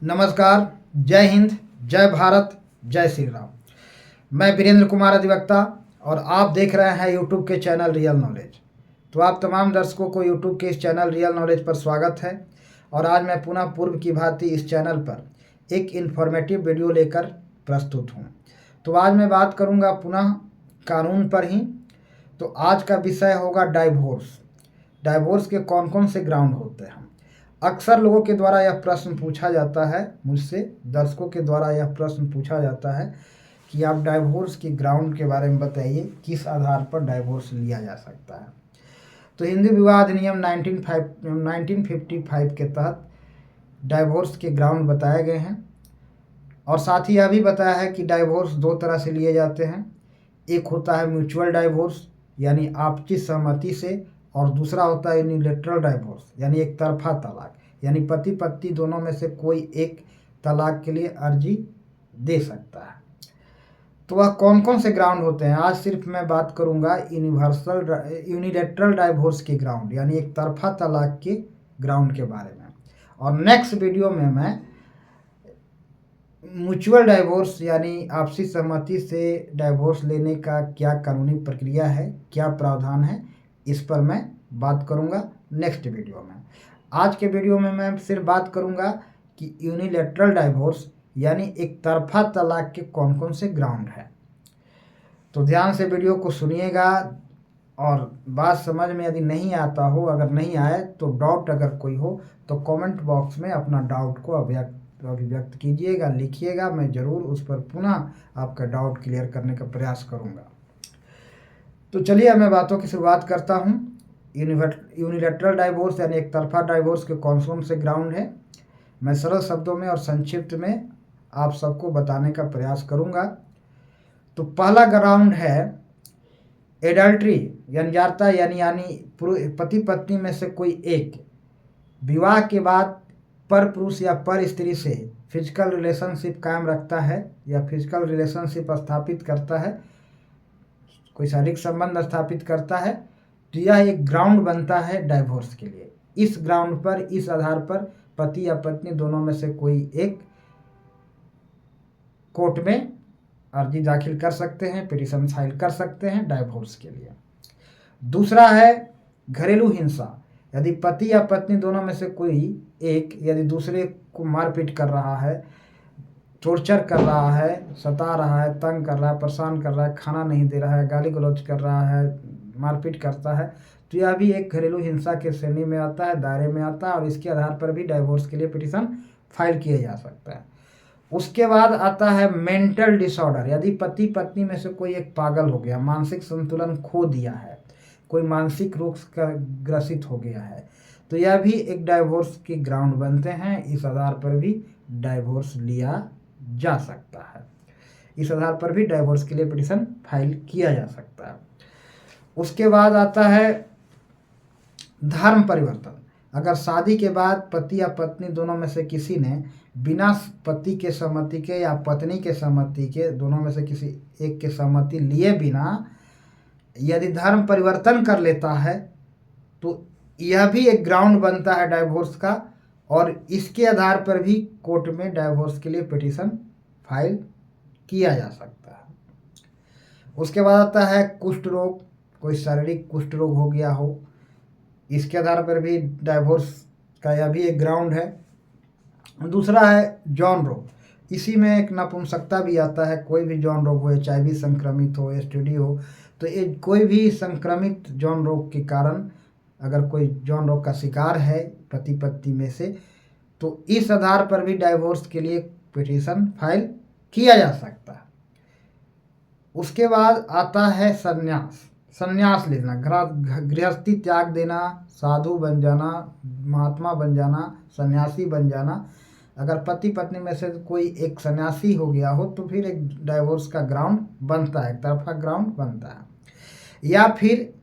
नमस्कार। जय हिंद, जय भारत, जय श्री राम। मैं वीरेंद्र कुमार अधिवक्ता और आप देख रहे हैं यूट्यूब के चैनल रियल नॉलेज। तो आप तमाम दर्शकों को यूट्यूब के इस चैनल रियल नॉलेज पर स्वागत है। और आज मैं पुनः पूर्व की भांति इस चैनल पर एक इन्फॉर्मेटिव वीडियो लेकर प्रस्तुत हूँ। तो आज मैं बात करूँगा पुनः कानून पर ही। तो आज का विषय होगा डाइवोर्स। डाइवोर्स के कौन कौन से ग्राउंड होते हैं। अक्सर लोगों के द्वारा यह प्रश्न पूछा जाता है, मुझसे दर्शकों के द्वारा यह प्रश्न पूछा जाता है कि आप डाइवोर्स के ग्राउंड के बारे में बताइए, किस आधार पर डाइवोर्स लिया जा सकता है। तो हिंदू विवाह अधिनियम 1955 के तहत डाइवोर्स के ग्राउंड बताए गए हैं। और साथ ही यह भी बताया है कि डाइवोर्स दो तरह से लिए जाते हैं। एक होता है म्यूचुअल डाइवोर्स यानी आपसी सहमति से, और दूसरा होता है यूनिलैटरल डाइवोर्स यानी एक तरफा तलाक, यानी पति पत्नी दोनों में से कोई एक तलाक के लिए अर्जी दे सकता है। तो वह कौन कौन से ग्राउंड होते हैं, आज सिर्फ मैं बात करूंगा यूनिलैटरल डाइवोर्स के ग्राउंड यानी एक तरफा तलाक के ग्राउंड के बारे में। और नेक्स्ट वीडियो में मैं म्यूचुअल डाइवोर्स यानी आपसी सहमति से डाइवोर्स लेने का क्या कानूनी प्रक्रिया है, क्या प्रावधान है, इस पर मैं बात करूंगा नेक्स्ट वीडियो में। आज के वीडियो में मैं सिर्फ बात करूंगा कि यूनिलैटरल डाइवोर्स यानी एक तरफा तलाक के कौन कौन से ग्राउंड हैं। तो ध्यान से वीडियो को सुनिएगा और बात समझ में यदि नहीं आता हो, अगर नहीं आए तो डाउट अगर कोई हो तो कमेंट बॉक्स में अपना डाउट को अभिव्यक्त कीजिएगा, लिखिएगा। मैं ज़रूर उस पर पुनः आपका डाउट क्लियर करने का प्रयास करूँगा। तो चलिए मैं बातों की शुरुआत करता हूँ। यूनिलैटरल डाइवोर्स यानी एक तरफा डाइवोर्स के कौन कौन से ग्राउंड है, मैं सरल शब्दों में और संक्षिप्त में आप सबको बताने का प्रयास करूँगा। तो पहला ग्राउंड है एडल्ट्री यानी जारता यानी पति पत्नी में से कोई एक विवाह के बाद पर पुरुष या पर स्त्री से फिजिकल रिलेशनशिप कायम रखता है या फिजिकल रिलेशनशिप स्थापित करता है, कोई शारीरिक संबंध स्थापित करता है, तो यह एक ग्राउंड बनता है डाइवोर्स के लिए। इस ग्राउंड पर, इस आधार पर पति या पत्नी दोनों में से कोई एक कोर्ट में अर्जी दाखिल कर सकते हैं, पिटीशन फाइल कर सकते हैं डाइवोर्स के लिए। दूसरा है घरेलू हिंसा। यदि पति या पत्नी दोनों में से कोई एक यदि दूसरे को मारपीट कर रहा है, टॉर्चर कर रहा है, सता रहा है, तंग कर रहा है, परेशान कर रहा है, खाना नहीं दे रहा है, गाली गलौज कर रहा है, मारपीट करता है, तो यह भी एक घरेलू हिंसा के श्रेणी में आता है, दायरे में आता है। और इसके आधार पर भी डाइवोर्स के लिए पिटीशन फाइल किया जा सकता है। उसके बाद आता है मेंटल डिसऑर्डर। यदि पति पत्नी में से कोई एक पागल हो गया, मानसिक संतुलन खो दिया है, कोई मानसिक रोग का ग्रसित हो गया है, तो यह भी एक डाइवोर्स के ग्राउंड बनते हैं। इस आधार पर भी डाइवोर्स लिया जा सकता है, इस आधार पर भी डाइवोर्स के लिए पिटीशन फाइल किया जा सकता है। उसके बाद आता है धर्म परिवर्तन। अगर शादी के बाद पति या पत्नी दोनों में से किसी ने बिना पति के सहमति के या पत्नी के सहमति के, दोनों में से किसी एक के सहमति लिए बिना यदि धर्म परिवर्तन कर लेता है, तो यह भी एक ग्राउंड बनता है डाइवोर्स का। और इसके आधार पर भी कोर्ट में डाइवोर्स के लिए पिटीशन फाइल किया जा सकता है। उसके बाद आता है कुष्ठ रोग। कोई शारीरिक कुष्ठ रोग हो गया हो, इसके आधार पर भी डाइवोर्स का यह भी एक ग्राउंड है। दूसरा है यौन रोग। इसी में एक नपुंसकता भी आता है। कोई भी यौन रोग हो, HIV संक्रमित हो, STD हो, तो ये कोई भी संक्रमित यौन रोग के कारण अगर कोई यौन रोग का शिकार है पति पत्नी में से, तो इस आधार पर भी डाइवोर्स के लिए पिटीशन फाइल किया जा सकता है। उसके बाद आता है संन्यास लेना, गृहस्थी त्याग देना, साधु बन जाना, महात्मा बन जाना, सन्यासी बन जाना। अगर पति पत्नी में से कोई एक सन्यासी हो गया हो तो फिर एक डाइवोर्स का ग्राउंड बनता है, एक तरफा ग्राउंड बनता है। या फिर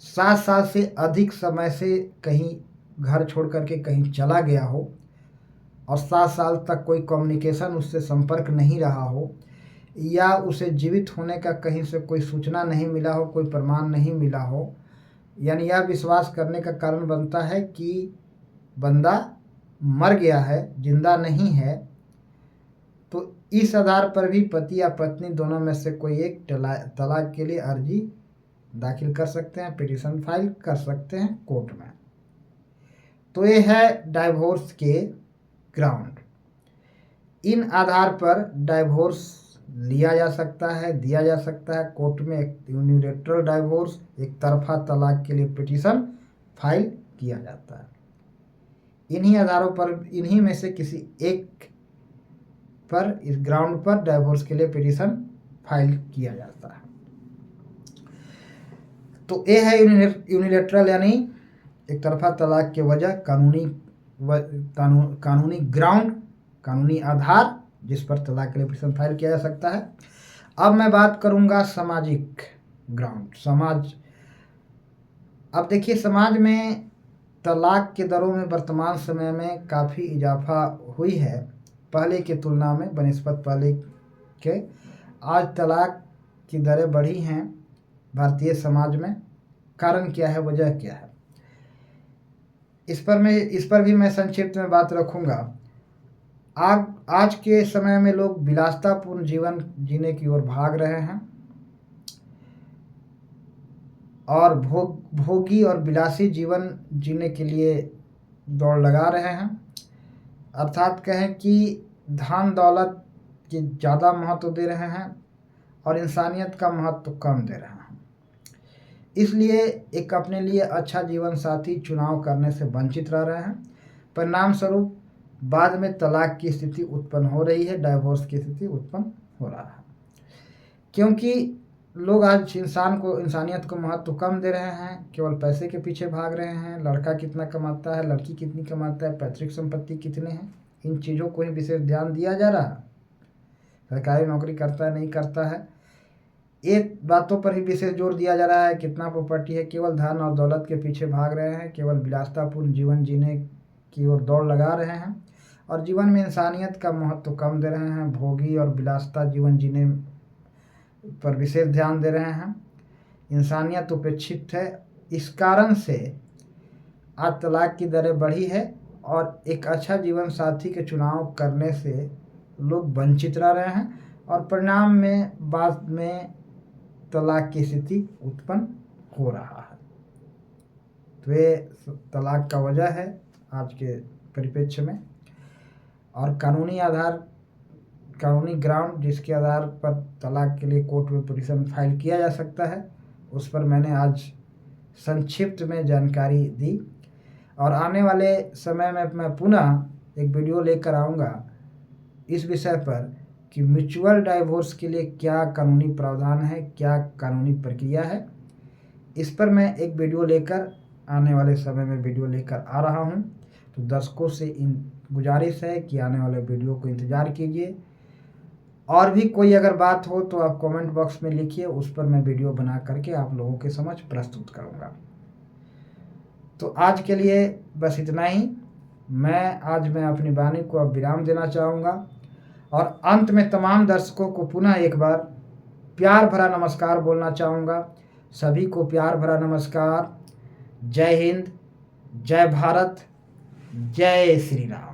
7 साल से अधिक समय से कहीं घर छोड़ करके कहीं चला गया हो और 7 साल तक कोई कम्युनिकेशन उससे संपर्क नहीं रहा हो, या उसे जीवित होने का कहीं से कोई सूचना नहीं मिला हो, कोई प्रमाण नहीं मिला हो, यानी यह विश्वास करने का कारण बनता है कि बंदा मर गया है, जिंदा नहीं है, तो इस आधार पर भी पति या पत्नी दोनों में से कोई एक तलाक के लिए अर्जी दाखिल कर सकते हैं, पिटीशन फाइल कर सकते हैं कोर्ट में। तो ये है डाइवोर्स के ग्राउंड। इन आधार पर डाइवोर्स लिया जा सकता है, दिया जा सकता है कोर्ट में। एक यूनिलैटरल डाइवोर्स, एक तरफा तलाक के लिए पिटीशन फाइल किया जाता है। इन्हीं आधारों पर, इन्हीं में से किसी एक पर, इस ग्राउंड पर डाइवोर्स के लिए पिटीशन फाइल किया जाता है। तो ये है यूनिलैटरल यानी एक तरफा तलाक के वजह, कानूनी ग्राउंड, कानूनी आधार जिस पर तलाक के लिए पिटीशन फाइल किया जा सकता है। अब मैं बात करूंगा सामाजिक ग्राउंड, समाज। अब देखिए, समाज में तलाक के दरों में वर्तमान समय में काफ़ी इजाफा हुई है पहले की तुलना में, बनिस्बत पहले के। आज तलाक की दरें बढ़ी हैं भारतीय समाज में। कारण क्या है, वजह क्या है, इस पर भी मैं संक्षिप्त में बात रखूंगा। आज के समय में लोग विलासितापूर्ण जीवन जीने की ओर भाग रहे हैं और भोगी और विलासी जीवन जीने के लिए दौड़ लगा रहे हैं। अर्थात कहें कि धन दौलत की ज़्यादा महत्व दे रहे हैं और इंसानियत का महत्व कम दे रहे हैं। इसलिए एक अपने लिए अच्छा जीवन साथी चुनाव करने से वंचित रह रहे हैं। परिणाम स्वरूप बाद में तलाक की स्थिति उत्पन्न हो रही है, डाइवोर्स की स्थिति उत्पन्न हो रहा है, क्योंकि लोग आज इंसानियत को महत्व कम दे रहे हैं, केवल पैसे के पीछे भाग रहे हैं। लड़का कितना कमाता है, लड़की कितनी कमाता है, पैतृक संपत्ति कितने हैं, इन चीज़ों को ही विशेष ध्यान दिया जा रहा है। सरकारी नौकरी करता है नहीं करता है, ये बातों पर ही विशेष जोर दिया जा रहा है। कितना प्रॉपर्टी है, केवल धन और दौलत के पीछे भाग रहे हैं, केवल विलासितापूर्ण जीवन जीने की ओर दौड़ लगा रहे हैं और जीवन में इंसानियत का महत्व कम दे रहे हैं। भोगी और विलासिता जीवन जीने पर विशेष ध्यान दे रहे हैं, इंसानियत उपेक्षित है। इस कारण से आज तलाक की दरें बढ़ी है और एक अच्छा जीवन साथी के चुनाव करने से लोग वंचित रह रहे हैं और परिणाम में बाद में तलाक की स्थिति उत्पन्न हो रहा है। तो ये तलाक का वजह है आज के परिप्रेक्ष्य में। और कानूनी आधार, कानूनी ग्राउंड जिसके आधार पर तलाक के लिए कोर्ट में पिटीशन फाइल किया जा सकता है, उस पर मैंने आज संक्षिप्त में जानकारी दी। और आने वाले समय में मैं पुनः एक वीडियो लेकर आऊँगा इस विषय पर कि म्यूचुअल डाइवोर्स के लिए क्या कानूनी प्रावधान है, क्या कानूनी प्रक्रिया है। इस पर मैं एक वीडियो लेकर आने वाले समय में वीडियो लेकर आ रहा हूं। तो दर्शकों से गुजारिश है कि आने वाले वीडियो को इंतज़ार कीजिए। और भी कोई अगर बात हो तो आप कमेंट बॉक्स में लिखिए, उस पर मैं वीडियो बना करके आप लोगों के समक्ष प्रस्तुत करूँगा। तो आज के लिए बस इतना ही। मैं अपनी वाणी को अब विराम देना चाहूँगा और अंत में तमाम दर्शकों को पुनः एक बार प्यार भरा नमस्कार बोलना चाहूँगा। सभी को प्यार भरा नमस्कार। जय हिंद, जय भारत, जय श्री राम।